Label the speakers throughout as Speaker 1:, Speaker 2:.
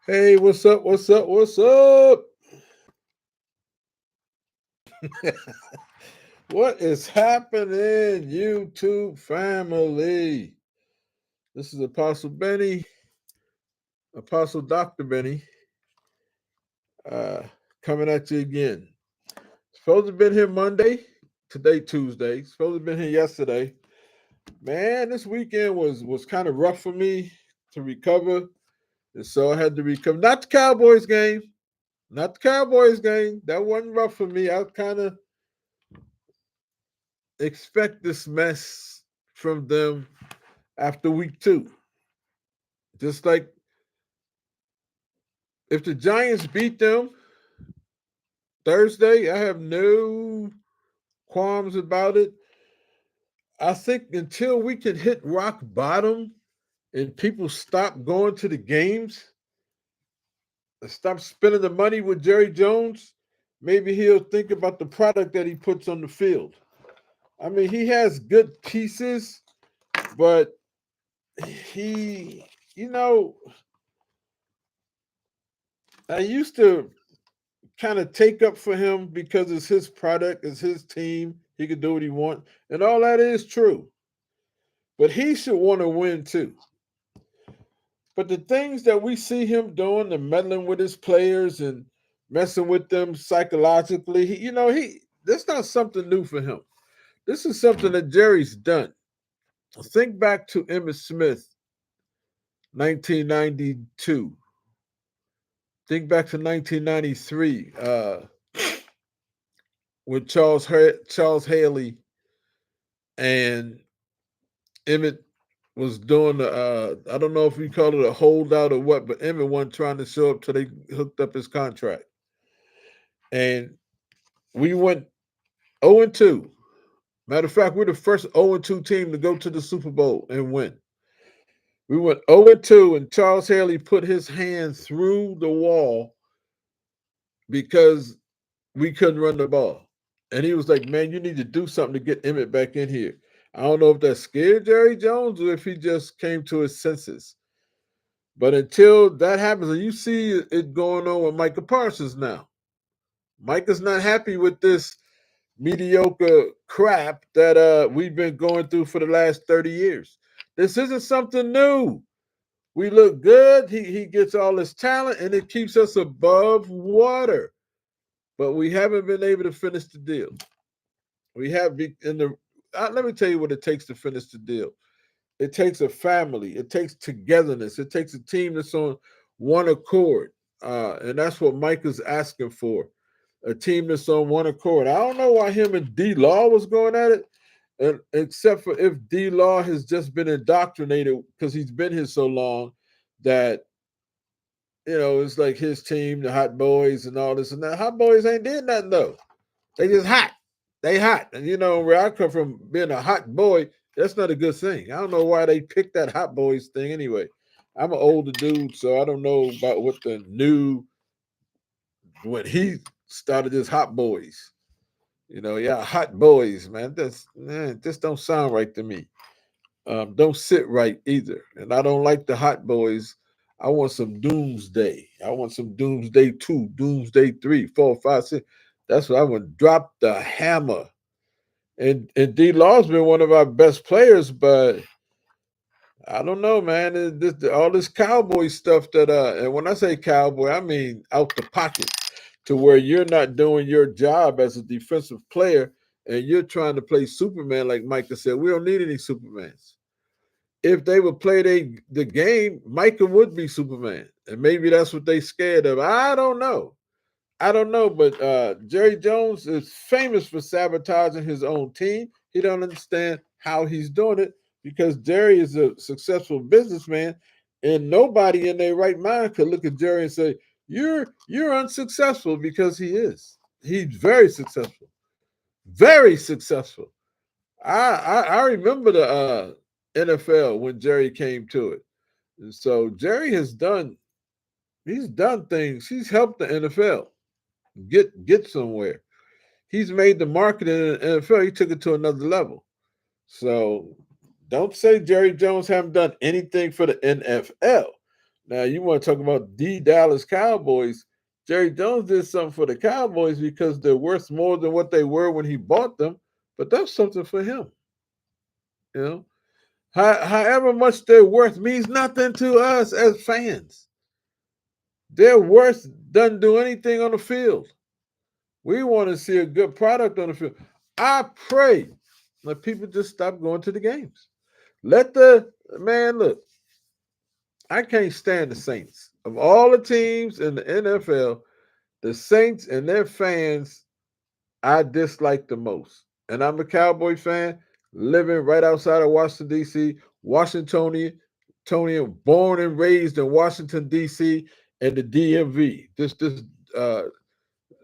Speaker 1: Hey, what's up? What's up? What's up? What is happening, YouTube family? This is Apostle Benny, Apostle Dr. Benny, uh, coming at you again. Supposed to have been here Monday, today Tuesday. Supposed to have been here yesterday. Man, this weekend was kind of rough for me to recover, and so I had to recover. Not the Cowboys game, not the Cowboys game. That wasn't rough for me. I kind of expect this mess from them after week two. Just like if the Giants beat them Thursday, I have no qualms about it. I think until we can hit rock bottom and people stop going to the games, stop spending the money with Jerry Jones, maybe he'll think about the product that he puts on the field. I mean, he has good pieces, but he, you know, I used to kind of take up for him because it's his product, it's his team. He can do what he wants, and all that is true. But he should want to win too. But the things that we see him doing, the meddling with his players and messing with them psychologically, he that's not something new for him. This is something that Jerry's done. Think back to Emmitt Smith, 1992. Think back to 1993 with Charles Haley and Emmett was doing the I don't know if we call it a holdout or what, but Emmett wasn't trying to show up till they hooked up his contract. And we went 0 and 2. Matter of fact, we're the first 0 and 2 team to go to the Super Bowl and win. We went 0 and 2, and Charles Haley put his hand through the wall because we couldn't run the ball. And he was like, "Man, you need to do something to get Emmett back in here." I don't know if that scared Jerry Jones or if he just came to his senses. But until that happens, and you see it going on with Micah Parsons now. Micah's not happy with this mediocre crap that we've been going through for the last 30 years. This isn't something new. We look good. He gets all his talent, and it keeps us above water. But we haven't been able to finish the deal. We have in the. Let me tell you what it takes to finish the deal. It takes a family. It takes togetherness. It takes a team that's on one accord, and that's what Mike is asking for. A team that's on one accord. I don't know why him and D Law was going at it, and except for if D Law has just been indoctrinated because he's been here so long that it's like his team, the Hot Boys, and all this and that. Hot Boys ain't did nothing though. They just hot. They hot. And where I come from, being a hot boy, that's not a good thing. I don't know why they picked that hot boys thing anyway. I'm an older dude, so I don't know about what the new when he started his hot boys. Yeah, hot boys, man. This don't sound right to me. Don't sit right either. And I don't like the hot boys. I want some doomsday. I want some doomsday 2, doomsday 3, 4, 5, 6. That's what I want. Drop the hammer. And D Law's been one of our best players, but I don't know, man. All this cowboy stuff and when I say cowboy, I mean out the pocket to where you're not doing your job as a defensive player and you're trying to play Superman, like Micah said. We don't need any Supermans. If they would play the game, Micah would be Superman. And maybe that's what they scared of. I don't know. But Jerry Jones is famous for sabotaging his own team. He don't understand how he's doing it because Jerry is a successful businessman, and nobody in their right mind could look at Jerry and say, "You're unsuccessful," because he is. He's very successful, very successful. I remember the NFL when Jerry came to it, and so Jerry has done. He's done things. He's helped the NFL get somewhere. He's made the marketing in the NFL. He took it to another level. So don't say Jerry Jones haven't done anything for the NFL. Now you want to talk about the Dallas Cowboys. Jerry Jones did something for the Cowboys because they're worth more than what they were when he bought them, but that's something for him. You know, however much they're worth means nothing to us as fans. Their worth doesn't do anything on the field. We want to see a good product on the field. I pray that people just stop going to the games. Let the man look. I can't stand the Saints. Of all the teams in the NFL, the Saints and their fans I dislike the most. And I'm a Cowboy fan living right outside of Washington, D.C., Washingtonian, born and raised in Washington, D.C., and the DMV. This uh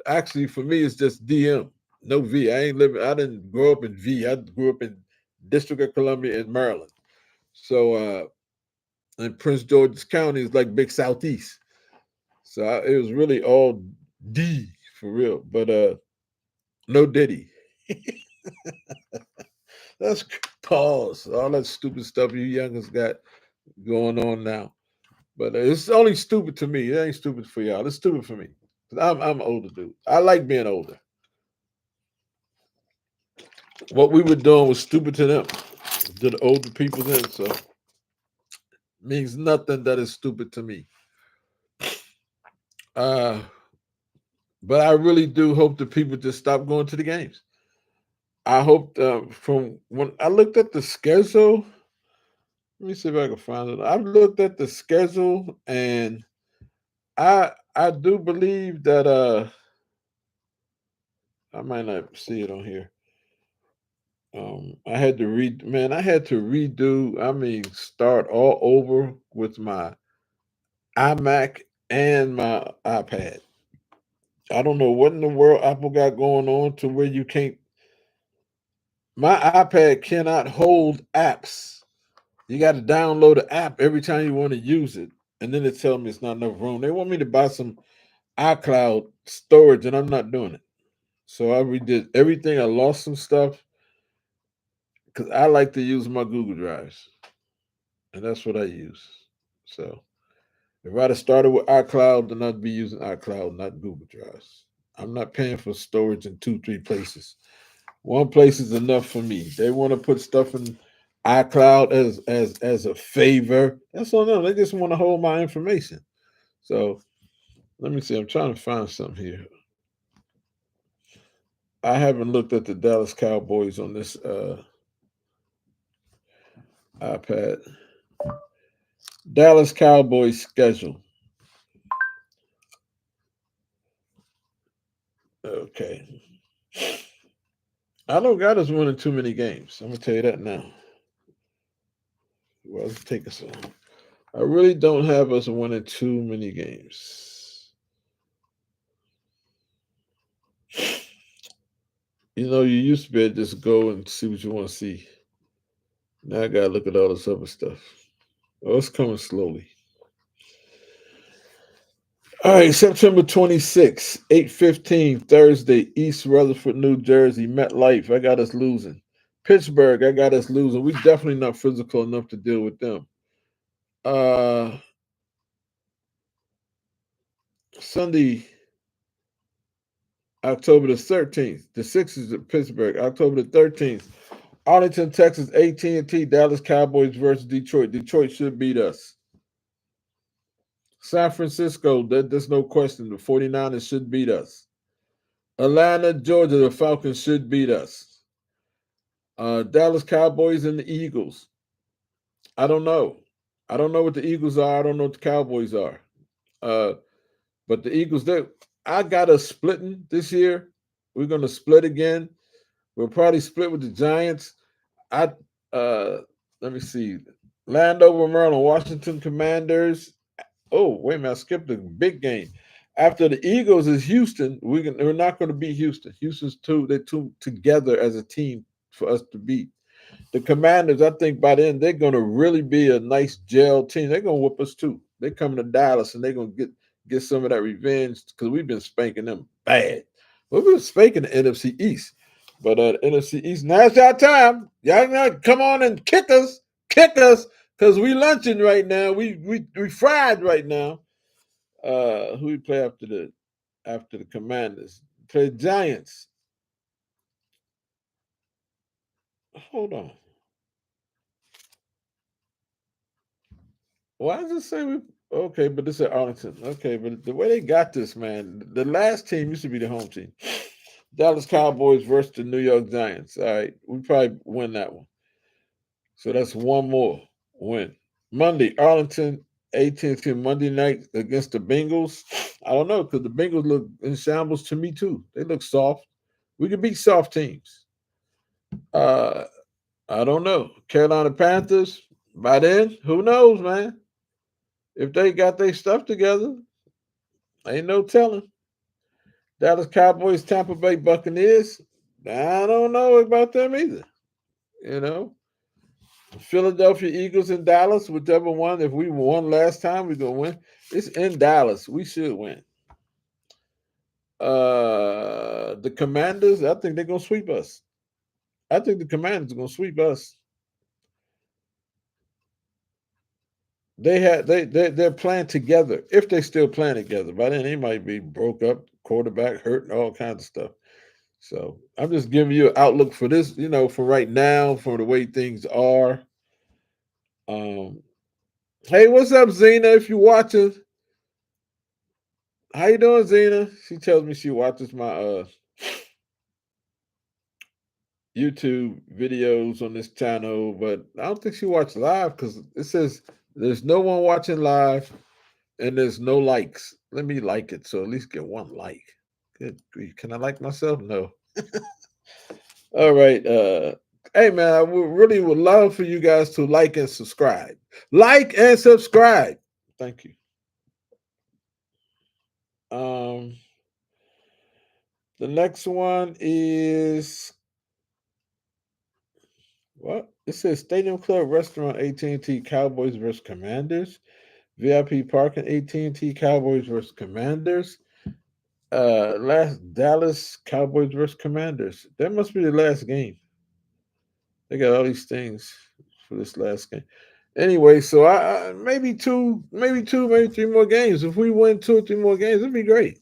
Speaker 1: actually for me it's just DM. No V. I didn't grow up in V. I grew up in District of Columbia in Maryland. So and Prince George's County is like big southeast. So it was really all D for real. But no Diddy. That's pause. All that stupid stuff you youngers got going on now. But it's only stupid to me. It ain't stupid for y'all. It's stupid for me. I'm an older dude. I like being older. What we were doing was stupid to them, to the older people then. So it means nothing that is stupid to me. Uh, but I really do hope that people just stop going to the games. I hope from when I looked at the schedule. Let me see if I can find it. I've looked at the schedule and I do believe that I might not see it on here. I had to redo, I mean, start all over with my iMac and my iPad. I don't know what in the world Apple got going on to where you can't. My iPad cannot hold apps. You got to download an app every time you want to use it, and then it tells me it's not enough room. They want me to buy some iCloud storage, and I'm not doing it. So I redid everything. I lost some stuff because I like to use my Google Drives, and that's what I use. So if I'd have started with iCloud, then I'd be using iCloud, not Google Drives. I'm not paying for storage in 2, 3 places. One place is enough for me. They want to put stuff in iCloud as a favor. That's on them. They just want to hold my information. So let me see. I'm trying to find something here. I haven't looked at the Dallas Cowboys on this iPad. Dallas Cowboys schedule. Okay. I don't got us winning too many games. I'm gonna tell you that now. Well, let's take us on. I really don't have us winning too many games. You know, you used to be able to just go and see what you want to see. Now I gotta look at all this other stuff. Oh, it's coming slowly. All right, September 26th, 8:15, Thursday, East Rutherford, New Jersey, MetLife. I got us losing. Pittsburgh, I got us losing. We definitely not physical enough to deal with them. Sunday, October the 13th. The Sixers at Pittsburgh. October the 13th. Arlington, Texas, AT&T, Dallas Cowboys versus Detroit. Detroit should beat us. San Francisco, there's no question. The 49ers should beat us. Atlanta, Georgia, the Falcons should beat us. Dallas Cowboys and the Eagles. I don't know. I don't know what the Eagles are. I don't know what the Cowboys are. Uh, but the Eagles, I got us splitting this year. We're going to split again. We'll probably split with the Giants. I let me see. Landover, Maryland, Washington Commanders. Oh, wait a minute, I skipped a big game. After the Eagles is Houston. We're not going to beat Houston. They're too together as a team for us to beat. The Commanders, I think by then they're going to really be a nice gel team. They're going to whoop us too. They're coming to Dallas and they're going to get some of that revenge because we've been spanking them bad. We've been spanking the NFC East. But NFC East, now it's our time. Y'all come on and kick us. Kick us. Because we lunching right now. We fried right now. Who we play after the Commanders? Play Giants. Hold on. Why does it say we? Okay, but this is Arlington. Okay, but the way they got this, man, the last team used to be the home team. Dallas Cowboys versus the New York Giants. All right, we probably win that one. So that's one more win. Monday, Arlington, AT&T Monday night against the Bengals. I don't know because the Bengals look in shambles to me too. They look soft. We can beat soft teams. Uh, I don't know. Carolina Panthers. By then, who knows, man? If they got their stuff together, ain't no telling. Dallas Cowboys, Tampa Bay Buccaneers. I don't know about them either. You know, Philadelphia Eagles in Dallas, whichever one. If we won last time, we're gonna win. It's in Dallas. We should win. The Commanders, I think they're gonna sweep us. I think the Commanders are gonna sweep us. They're playing together. If they still playing together, by then they might be broke up, quarterback hurt, and all kinds of stuff. So I'm just giving you an outlook for this, for right now, for the way things are. Um, hey, what's up, Zena? If you watching, how you doing, Zena? She tells me she watches my YouTube videos on this channel, but I don't think she watched live because it says there's no one watching live and there's no likes. Let me like it so at least get one like. Good grief. Can I like myself? No. All right. Hey man, really would love for you guys to like and subscribe. Like and subscribe. Thank you. Um, the next one is what? It says Stadium Club Restaurant AT&T Cowboys versus Commanders. VIP parking AT&T Cowboys versus Commanders. Last Dallas Cowboys versus Commanders. That must be the last game. They got all these things for this last game. Anyway, so I maybe three more games. If we win 2 or 3 more games, it'd be great.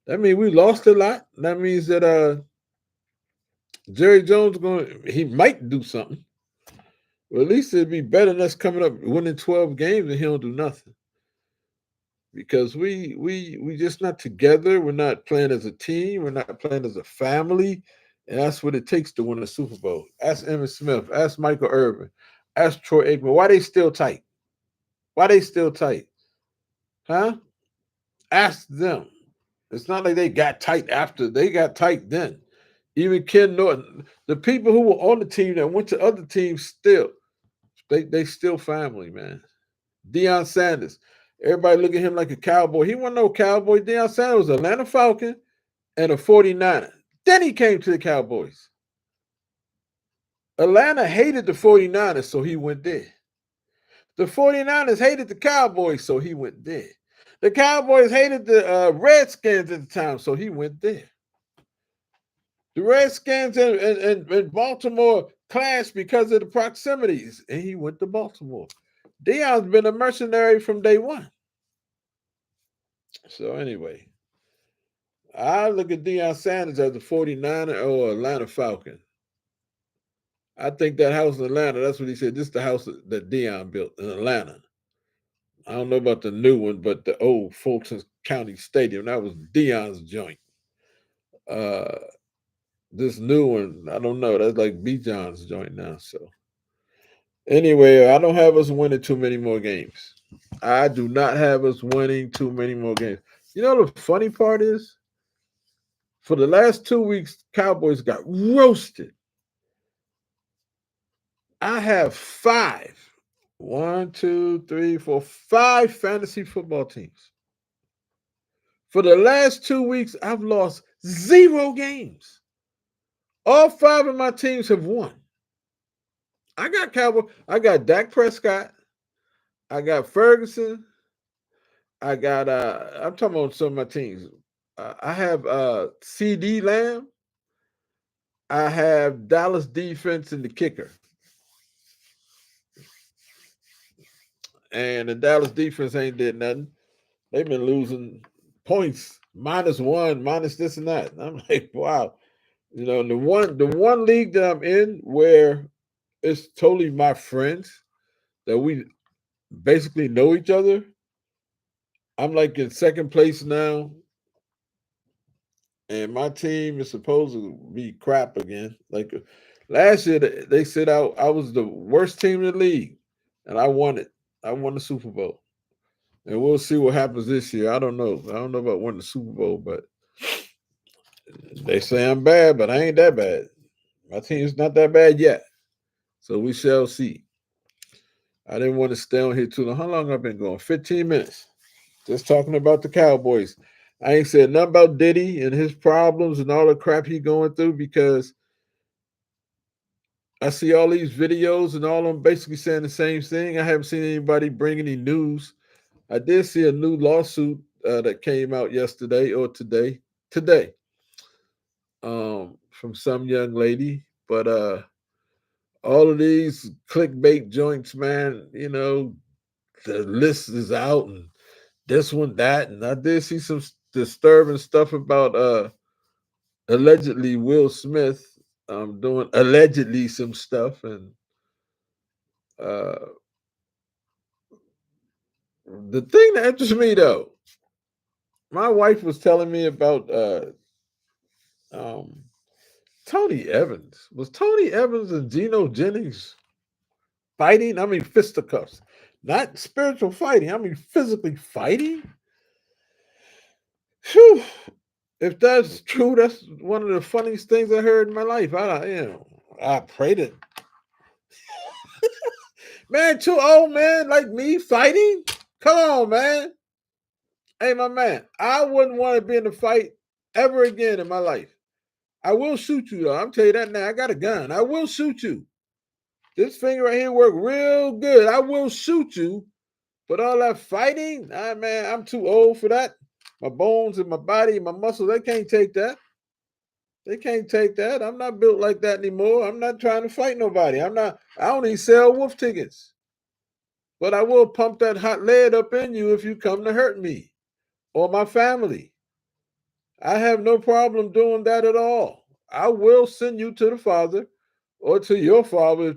Speaker 1: That means we lost a lot. That means that Jerry Jones he might do something. Well, at least it'd be better than us coming up winning 12 games and he don't do nothing. Because we just not together. We're not playing as a team. We're not playing as a family, and that's what it takes to win a Super Bowl. Ask Emmitt Smith. Ask Michael Irvin. Ask Troy Aikman. Why they still tight? Why they still tight? Huh? Ask them. It's not like they got tight after. They got tight then. Even Ken Norton, the people who were on the team that went to other teams, still they still family, man. Deion Sanders. Everybody look at him like a cowboy. He wasn't no cowboy. Deion Sanders was an Atlanta Falcon and a 49er. Then he came to the Cowboys. Atlanta hated the 49ers, so he went there. The 49ers hated the Cowboys, so he went there. The Cowboys hated the Redskins at the time, so he went there. The Redskins and Baltimore clashed because of the proximities, and he went to Baltimore. Deion's been a mercenary from day one. So anyway, I look at Deion Sanders as a 49er or Atlanta Falcon. I think that house in Atlanta, that's what he said. This is the house that Deion built in Atlanta. I don't know about the new one, but the old Fulton County Stadium, that was Deion's joint. Uh, this new one, I don't know. That's like B. John's joint now. So anyway, I don't have us winning too many more games. I do not have us winning too many more games. You know the funny part is, for the last 2 weeks, Cowboys got roasted. I have five. One, two, three, four, five fantasy football teams. For the last 2 weeks, I've lost 0 games. All 5 of my teams have won. I got Cowboy. I got Dak Prescott. I got Ferguson. I got I'm talking about some of my teams. I have CD Lamb. I have Dallas defense and the kicker. and the Dallas defense ain't did nothing. They've been losing points, -1, minus this and that. And I'm like, wow. The one league that I'm in where it's totally my friends that we basically know each other. I'm like in second place now, and my team is supposed to be crap again. Like last year, they said I was the worst team in the league, and I won it. I won the Super Bowl, and we'll see what happens this year. I don't know. I don't know about winning the Super Bowl, but they say I'm bad, but I ain't that bad. My team's not that bad yet, so we shall see. I didn't want to stay on here too long. How long I've been going? 15 minutes. Just talking about the Cowboys. I ain't said nothing about Diddy and his problems and all the crap he going through because I see all these videos and all of them basically saying the same thing. I haven't seen anybody bring any news. I did see a new lawsuit that came out yesterday or today, from some young lady. But all of these clickbait joints, man, the list is out and this one, that, and I did see some disturbing stuff about allegedly Will Smith doing allegedly some stuff, and uh, the thing that interests me though, my wife was telling me about um, Tony Evans. Was Tony Evans and Geno Jennings fighting? I mean, fisticuffs, not spiritual fighting. I mean, physically fighting. Phew. If that's true, that's one of the funniest things I heard in my life. I pray that man, too old man like me fighting. Come on, man. Hey, my man, I wouldn't want to be in a fight ever again in my life. I will shoot you though. I'm telling you that now. I got a gun. I will shoot you. This finger right here work real good. I will shoot you. But all that fighting, man, I'm too old for that. My bones and my body and my muscles, they can't take that. They can't take that. I'm not built like that anymore. I'm not trying to fight nobody. I don't even sell wolf tickets. But I will pump that hot lead up in you if you come to hurt me or my family. I have no problem doing that at all. I will send you to the Father or to your Father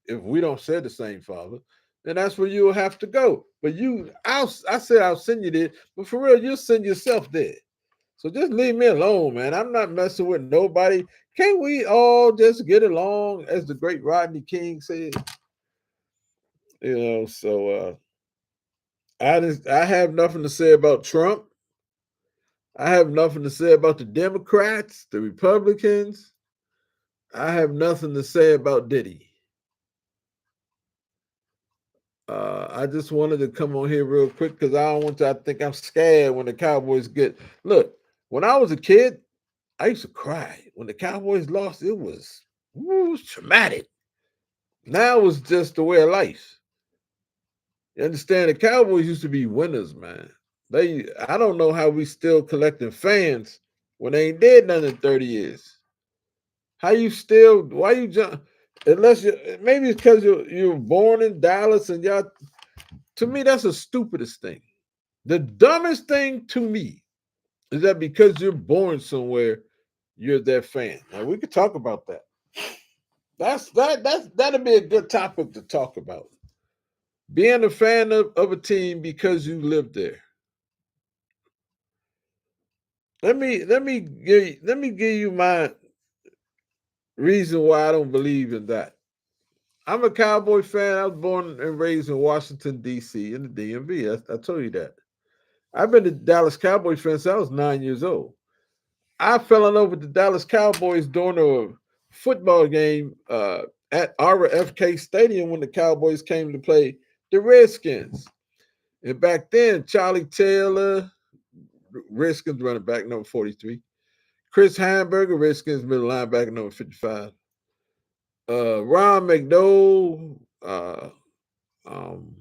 Speaker 1: if we don't share the same Father, then that's where you'll have to go. But I said I'll send you there, but for real, you'll send yourself there. So just leave me alone, man. I'm not messing with nobody. Can't we all just get along, as the great Rodney King said? So I have nothing to say about Trump. I have nothing to say about the Democrats, the Republicans. I have nothing to say about Diddy. I just wanted to come on here real quick because I don't want to. I think I'm scared when the Cowboys get. Look, when I was a kid, I used to cry when the Cowboys lost. It was traumatic. Now it's just the way of life. You understand? The Cowboys used to be winners, man. I don't know how we still collecting fans when they ain't did nothing in 30 years. How you still? Why you jump? Unless you maybe it's because you're born in Dallas and y'all. To me, that's the stupidest thing. The dumbest thing to me is that because you're born somewhere, you're their fan. Now we could talk about that. That'd be a good topic to talk about. Being a fan of a team because you live there. Let me give you my reason why I don't believe in that. I'm a Cowboy fan. I was born and raised in Washington, D.C., in the DMV. I told you that. I've been a Dallas Cowboy fan since I was 9 years old. I fell in love with the Dallas Cowboys during a football game at RFK Stadium when the Cowboys came to play the Redskins. And back then, Charlie Taylor, Redskins running back number 43, Chris Hamburger, Redskins middle linebacker number 55, Ron McDowell, um,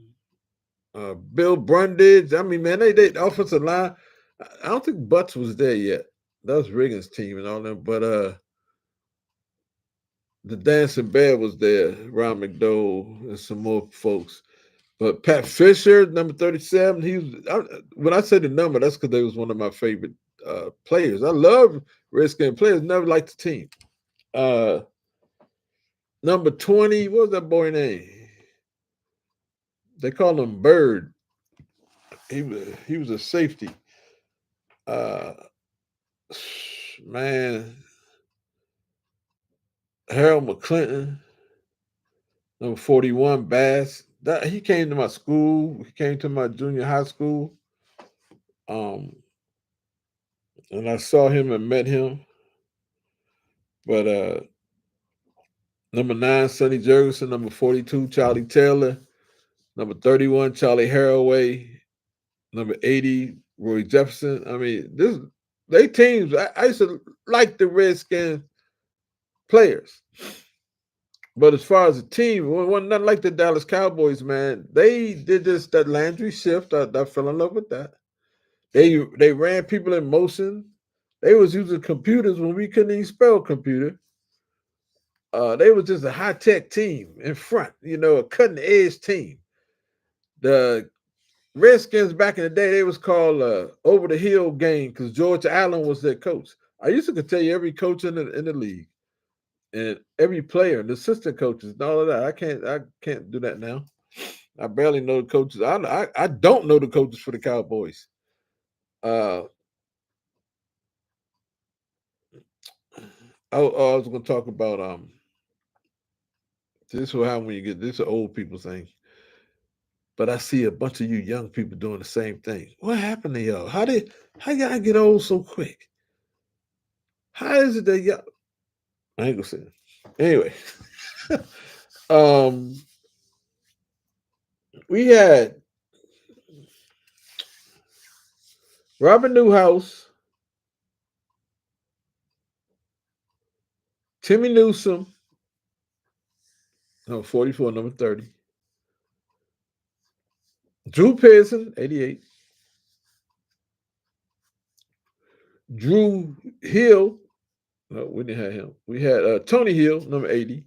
Speaker 1: Bill Brundage. I mean, man, they offensive line. I don't think Butts was there yet. That was Reagan's team and all that. But the Dancing Bear was there, Ron McDowell and some more folks. But Pat Fisher, number 37, when I say the number, that's because they was one of my favorite players. I love Redskin players, never liked the team. Uh, number 20, what was that boy name? They call him Bird. He was a safety. Uh, man, Harold McClinton, number 41, Bass. He came to my school. He came to my junior high school. And I saw him and met him. But number 9, Sonny Jurgensen. Number 42, Charlie Taylor. Number 31, Charlie Haraway. Number 80, Roy Jefferson. I mean, they teams. I used to like the Redskins players. But as far as a team, it wasn't nothing like the Dallas Cowboys, man. They did that Landry shift. I fell in love with that. They ran people in motion. They was using computers when we couldn't even spell computer. They was just a high tech team in front, a cutting edge team. The Redskins back in the day, they was called over the hill game because George Allen was their coach. I used to tell you every coach in the league and every player, the assistant coaches, and all of that. I can't do that now. I barely know the coaches. I don't know the coaches for the Cowboys. I was going to talk about this will happen when you get this is old people thing. But I see a bunch of you young people doing the same thing. What happened to y'all? How y'all get old so quick? How is it that y'all? I ain't gonna say it. Anyway, we had Robert Newhouse, Timmy Newsome, number 44, number 30. Drew Pearson, 88. Drew Hill. No, we didn't have him. We had Tony Hill, number 80.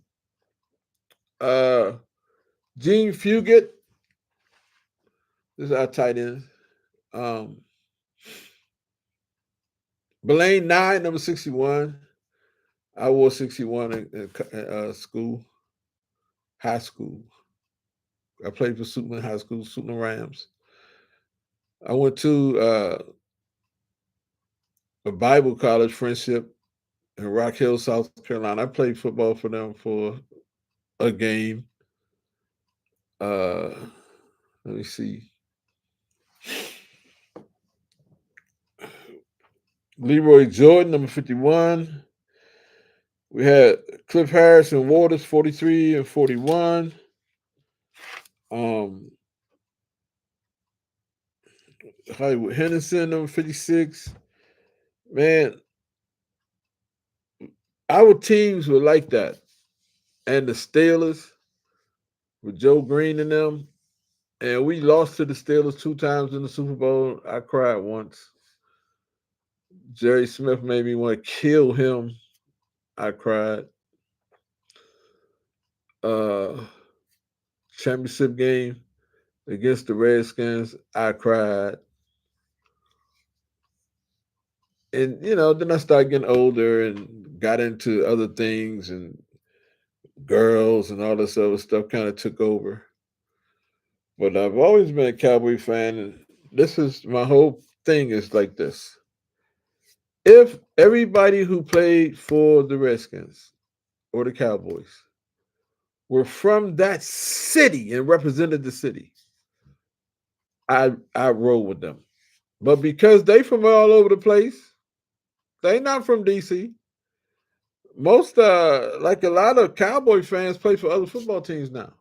Speaker 1: Gene Fugit. This is our tight end. Belaine Nye, number 61. I wore 61 in school, high school. I played for Superman High School, Superman Rams. I went to a Bible college, Friendship, in Rock Hill, South Carolina. I played football for them for a game. Let me see. Leroy Jordan, number 51. We had Cliff Harrison Waters, 43 and 41. Hollywood Henderson, number 56. Man, our teams were like that. And the Steelers with Joe Green and them. And we lost to the Steelers 2 times in the Super Bowl. I cried once. Jerry Smith made me want to kill him. I cried. Championship game against the Redskins, I cried. And then I started getting older and got into other things, and girls and all this other stuff kind of took over. But I've always been a Cowboy fan, and this is my whole thing is like this. If everybody who played for the Redskins or the Cowboys were from that city and represented the city, I roll with them. But because they from all over the place, they not from DC. Most like a lot of Cowboy fans play for other football teams now.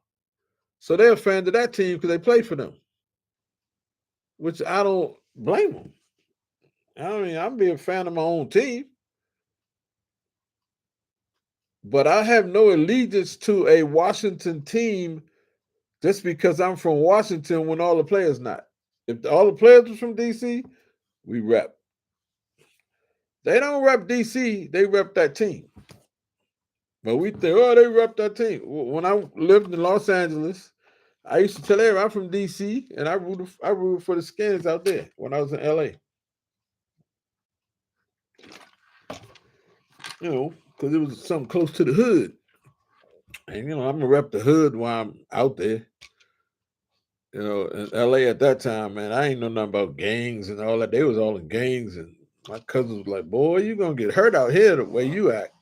Speaker 1: So they're a fan of that team because they play for them. Which I don't blame them. I mean, I'm being a fan of my own team. But I have no allegiance to a Washington team just because I'm from Washington when all the players not. If all the players are from DC, we rep. They don't rep DC, they rep that team. But we think, they rep that team. When I lived in Los Angeles, I used to tell everybody I'm from DC, and I rooted for the Skins out there when I was in LA. Because it was something close to the hood, and I'm gonna rep the hood while I'm out there. In LA at that time, man, I ain't know nothing about gangs and all that. They was all in gangs, and my cousins was like, "Boy, you gonna get hurt out here the way you act."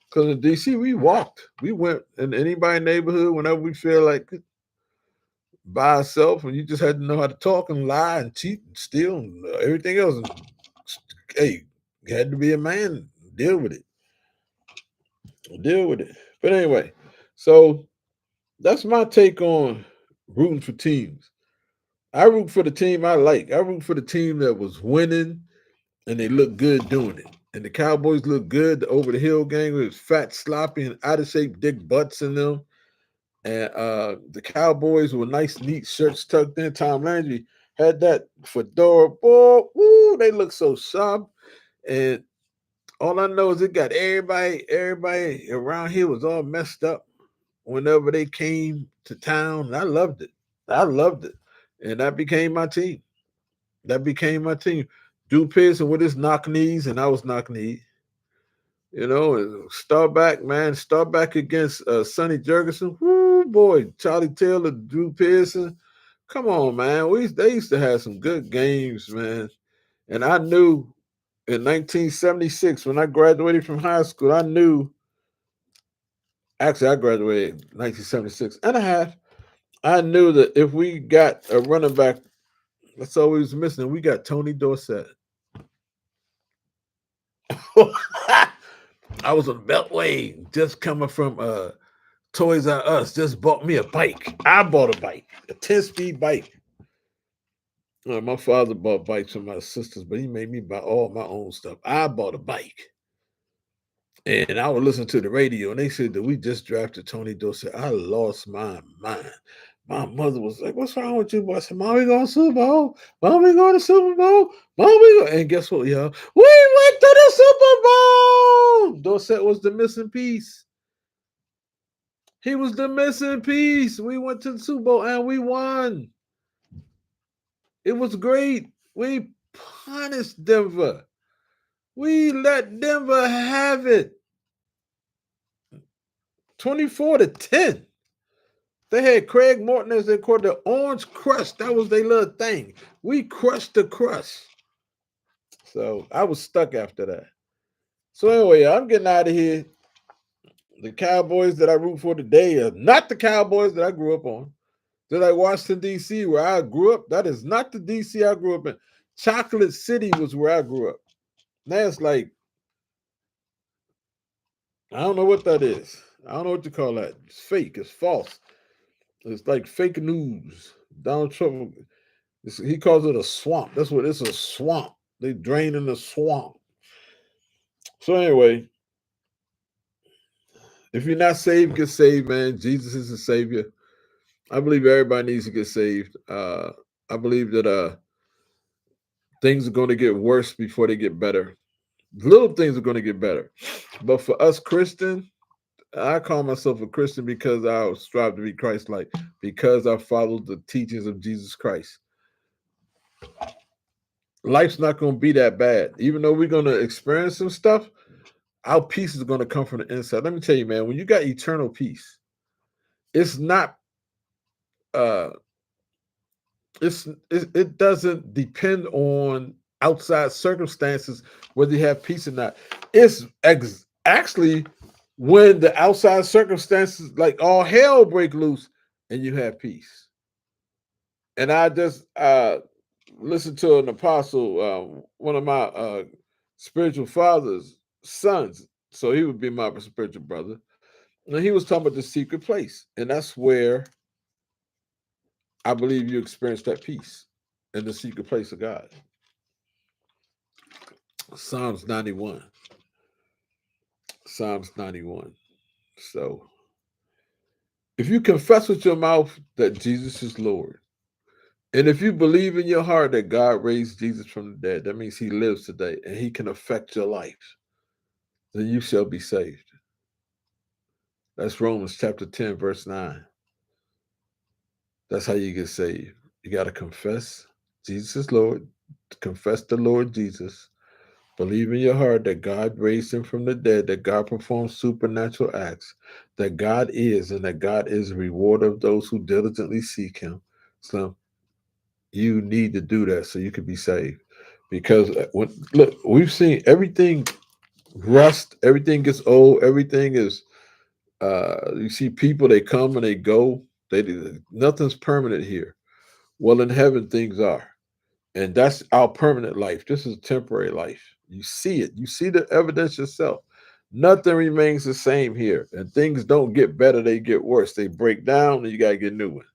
Speaker 1: Because in DC, we walked, we went in anybody neighborhood whenever we feel like by ourselves, and you just had to know how to talk and lie and cheat and steal and everything else. And, hey, you had to be a man, deal with it, deal with it. But anyway, so that's my take on rooting for teams. I root for the team I like. I root for the team that was winning and they look good doing it. And the Cowboys look good. The over the hill gang was fat, sloppy, and out of shape dick butts in them. And the Cowboys with nice, neat shirts tucked in. Tom Landry had that fedora. Boy, woo, they look so sharp. And all I know is it got everybody around here was all messed up whenever they came to town. And I loved it. I loved it. And that became my team. That became my team. Drew Pearson with his knock knees, and I was knock knee. And Starback, man, Starback against Sonny Jurgensen. Whoo, boy, Charlie Taylor, Drew Pearson. Come on, man. They used to have some good games, man. And I knew in 1976 when I graduated from high school, I knew. Actually, I graduated in 1976 and a half. I knew that if we got a running back, that's all we was missing. We got Tony Dorsett. I was on Beltway, just coming from Toys R Us. Just bought me a bike. I bought a bike, a 10-speed bike. My father bought bikes for my sisters, but he made me buy all my own stuff. I bought a bike, and I would listen to the radio, and they said that we just drafted Tony Dorsett. I lost my mind. My mother was like, "What's wrong with you, boy?" I said, "Mom, we going to Super Bowl. Mom, we going to Super Bowl. Mom, we going." And guess what, y'all? We went to the Super Bowl. Dorsett was the missing piece. He was the missing piece. We went to the Super Bowl and we won. It was great. We punished Denver. We let Denver have it. 24-10. They had Craig Morton as their called the Orange Crush. That was their little thing. We crushed the crush. So I was stuck after that. So anyway, I'm getting out of here. The Cowboys that I root for today are not the Cowboys that I grew up on. They're like Washington, D.C., where I grew up. That is not the D.C. I grew up in. Chocolate City was where I grew up. That's like, I don't know what that is. I don't know what you call that. It's fake. It's false. It's like fake news. Donald Trump, he calls it a swamp. That's what it's, a swamp. They drain in the swamp. So anyway, if you're not saved, get saved, man. Jesus is the Savior. I believe everybody needs to get saved. I believe that things are going to get worse before they get better. Little things are going to get better. But for us Christian, I call myself a Christian because I strive to be Christ-like, because I follow the teachings of Jesus Christ. Life's not going to be that bad. Even though we're going to experience some stuff, our peace is going to come from the inside. Let me tell you, man, when you got eternal peace, it's not uh it doesn't depend on outside circumstances whether you have peace or not. It's actually when the outside circumstances like all hell break loose and you have peace. And I just listened to an apostle, one of my spiritual father's sons, so he would be my spiritual brother, and he was talking about the secret place, and that's where I believe you experience that peace in the secret place of God. Psalms 91. Psalms 91. So if you confess with your mouth that Jesus is Lord, and if you believe in your heart that God raised Jesus from the dead, that means he lives today and he can affect your life, then you shall be saved. That's Romans chapter 10, verse 9. That's how you get saved. You got to confess Jesus is Lord, confess the Lord Jesus, believe in your heart that God raised him from the dead, that God performs supernatural acts, that God is, and that God is a rewarder of those who diligently seek him. So you need to do that so you can be saved. Because look, we've seen everything rust, everything gets old, everything is you see people, they come and they go. They nothing's permanent here. Well, in heaven things are. And that's our permanent life. This is temporary life. You see it. You see the evidence yourself. Nothing remains the same here. And things don't get better, they get worse. They break down and you gotta get a new one.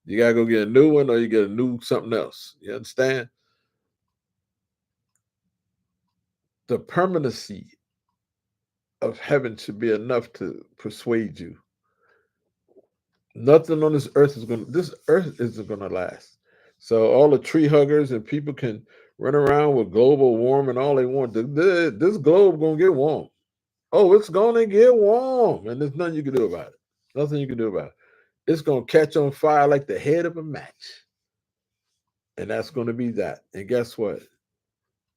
Speaker 1: You gotta go get a new one or you get a new something else. You understand? The permanency of heaven should be enough to persuade you. Nothing on this earth isn't gonna last. So all the tree huggers and people can run around with global warming all they want. This globe gonna get warm. Oh, it's gonna get warm, and there's nothing you can do about it. Nothing you can do about it. It's gonna catch on fire like the head of a match, and that's gonna be that. And guess what?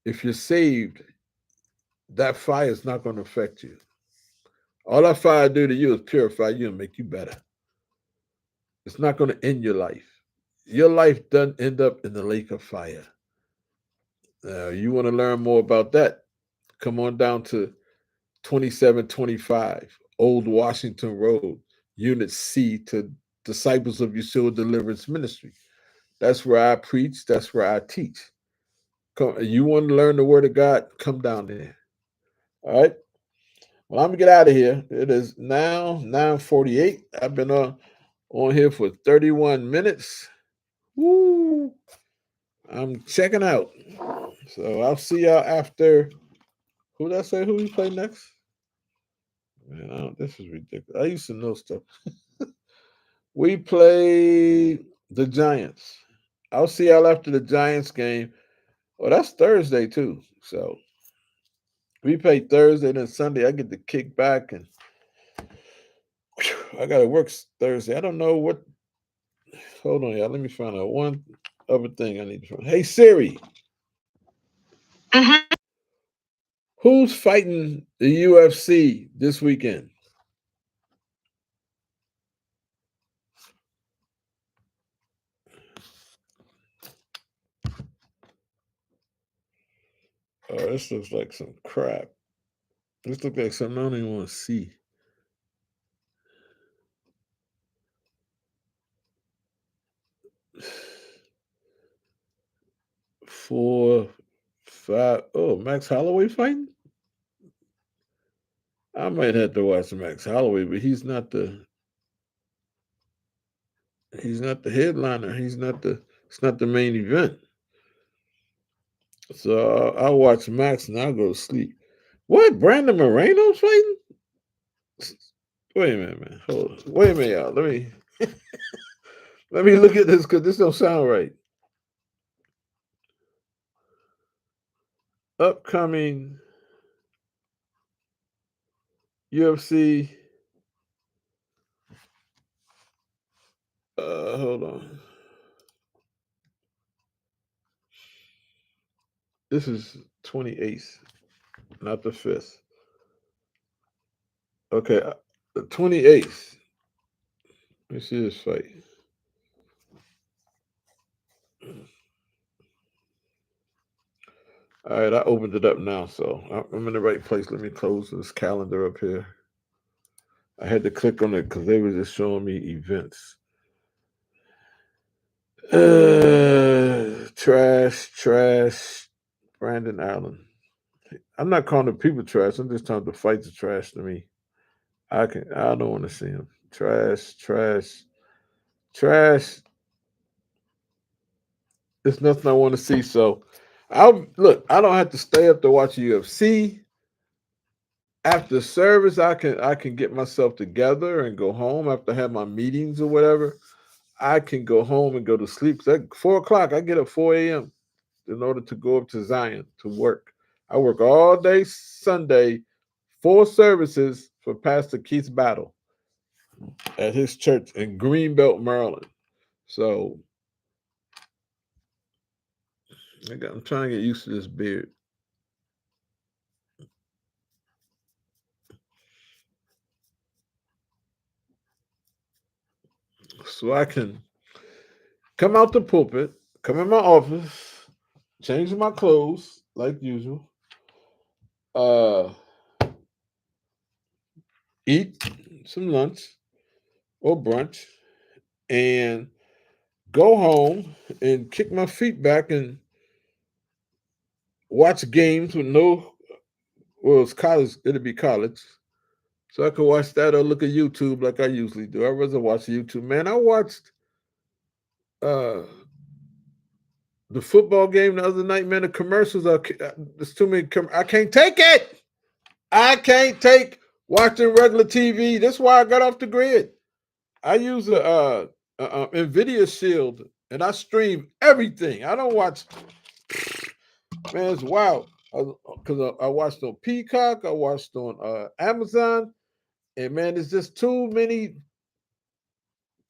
Speaker 1: If you're saved, that fire is not gonna affect you. All that fire do to you is purify you and make you better. It's not gonna end your life. Your life doesn't end up in the lake of fire. You want to learn more about that? Come on down to 2725 Old Washington Road, Unit C, to Disciples of Yeshua Deliverance Ministry. That's where I preach. That's where I teach. You want to learn the Word of God? Come down there. All right. Well, I'm gonna get out of here. It is now 9:48. I've been on here for 31 minutes. Woo! I'm checking out. So I'll see y'all after. Who did I say who we play next? Man, this is ridiculous. I used to know stuff. We play the Giants. I'll see y'all after the Giants game. Oh, that's Thursday too. So we play Thursday, then Sunday. I get to kick back and I gotta work Thursday. I don't know what. Hold on, y'all. Let me find out one other thing I need to find. Hey Siri,
Speaker 2: Mhm.
Speaker 1: who's fighting the UFC this weekend? Oh, this looks like some crap. This looks like something I don't even want to see. Four, five. Oh, Max Holloway fighting? I might have to watch Max Holloway, but he's not the headliner. He's not the it's not the main event. So I'll watch Max and I'll go to sleep. What? Brandon Moreno's fighting? Wait a minute, man. Hold on. Wait a minute, y'all. Let me look at this because this don't sound right. Upcoming UFC. Hold on. This is 28th, not the 5th. Okay, the 28th. Let me see this fight. All right, I opened it up now, so I'm in the right place. Let me close this calendar up here. I had to click on it because they were just showing me events. Trash. Brandon Allen. I'm not calling the people trash. I'm just telling the fights are trash to me. I don't want to see him. Trash. There's nothing I want to see. So I'll look. I don't have to stay up to watch UFC. After service, I can get myself together and go home after I have my meetings or whatever. I can go home and go to sleep. At 4 o'clock, I get up 4 a.m. in order to go up to Zion to work. I work all day Sunday, 4 services for Pastor Keith Battle at his church in Greenbelt, Maryland. So I'm trying to get used to this beard. So I can come out the pulpit, come in my office, change my clothes like usual, uh, eat some lunch or brunch, and go home and kick my feet back and watch games with no, well, it's college, it'll be college. So I could watch that or look at YouTube like I usually do. I'd rather watch YouTube. Man, I watched uh the football game the other night, man. The commercials are, there's too many. I can't take it. I can't take watching regular TV. That's why I got off the grid. I use a Nvidia Shield and I stream everything. I don't watch. Man, it's wild. Because I watched on Peacock, I watched on Amazon, and man, it's just too many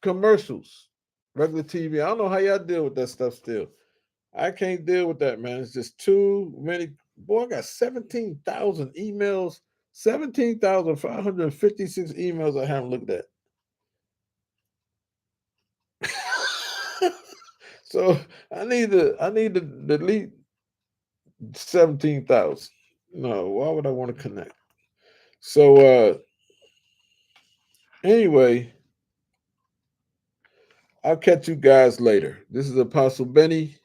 Speaker 1: commercials. Regular TV. I don't know how y'all deal with that stuff still. I can't deal with that, man. It's just too many. Boy, I got 17,000 emails, 17,556 emails I haven't looked at. So I need to delete 17,000. No, why would I want to connect? So anyway, I'll catch you guys later. This is Apostle Benny,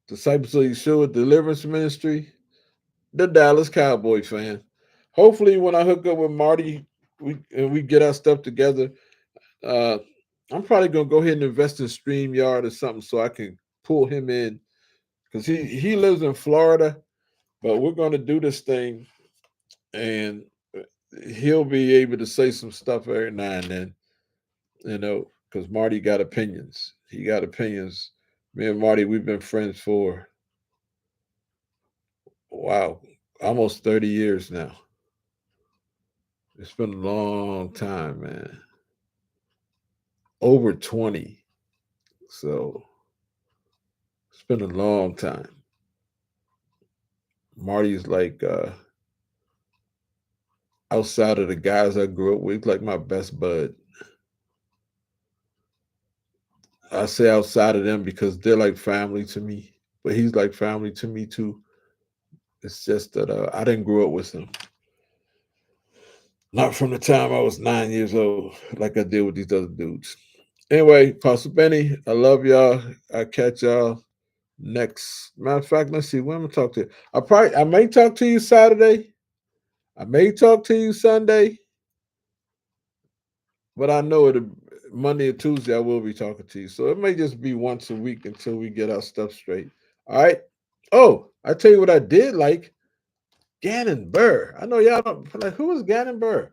Speaker 1: Disciples of Yeshua Deliverance Ministry, the Dallas Cowboy fan. Hopefully, when I hook up with Marty, we get our stuff together. Uh, I'm probably gonna go ahead and invest in StreamYard or something so I can pull him in because he lives in Florida, but we're gonna do this thing and he'll be able to say some stuff every now and then, because Marty got opinions. He got opinions. Me and Marty, we've been friends for wow, almost 30 years now. It's been a long time, man. Over 20. So it's been a long time. Marty's like outside of the guys I grew up with, like my best bud. I say outside of them because they're like family to me, but he's like family to me too. It's just that I didn't grow up with him. Not from the time I was 9 years old, like I did with these other dudes. Anyway, Pastor Benny, I love y'all. I catch y'all next. Matter of fact, let's see. When I'm gonna talk to you. I may talk to you Saturday. I may talk to you Sunday, but I know it Monday or Tuesday I will be talking to you. So it may just be once a week until we get our stuff straight. All right. Oh, I tell you what I did like. Gannon Burr. I know y'all don't like who is Gannon Burr?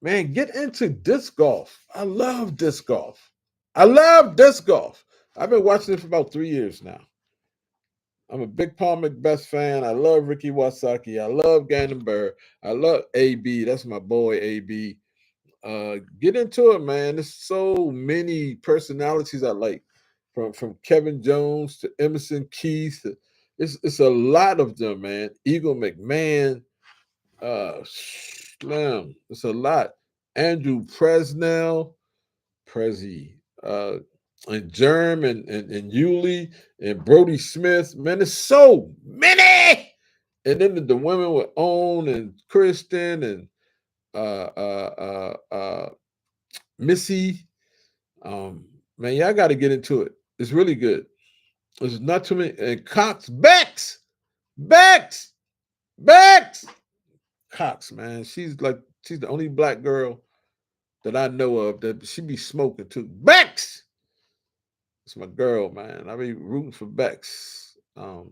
Speaker 1: Man, get into disc golf. I love disc golf. I love disc golf. I've been watching it for about 3 years now. I'm a big Paul Macbeth fan. I love Ricky Wasaki. I love Gannon Burr. I love AB. That's my boy, AB. Get into it, man. There's so many personalities I like, from Kevin Jones to Emerson Keith. It's a lot of them, man. Eagle McMahon, Slim. It's a lot. Andrew Presnell, Prezi, and Germ and Yuli and Brody Smith. Man, there's so many. And then the women with Own and Kristen and Missy. Um, man, y'all got to get into it. It's really good. There's not too many. And Cox, Bex, Bex, Cox, man. She's the only black girl that I know of that she be smoking too. Bex, it's my girl, man. I be rooting for Bex to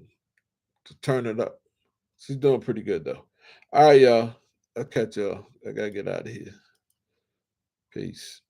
Speaker 1: turn it up. She's doing pretty good though. All right, y'all. I'll catch y'all. I gotta get out of here. Peace.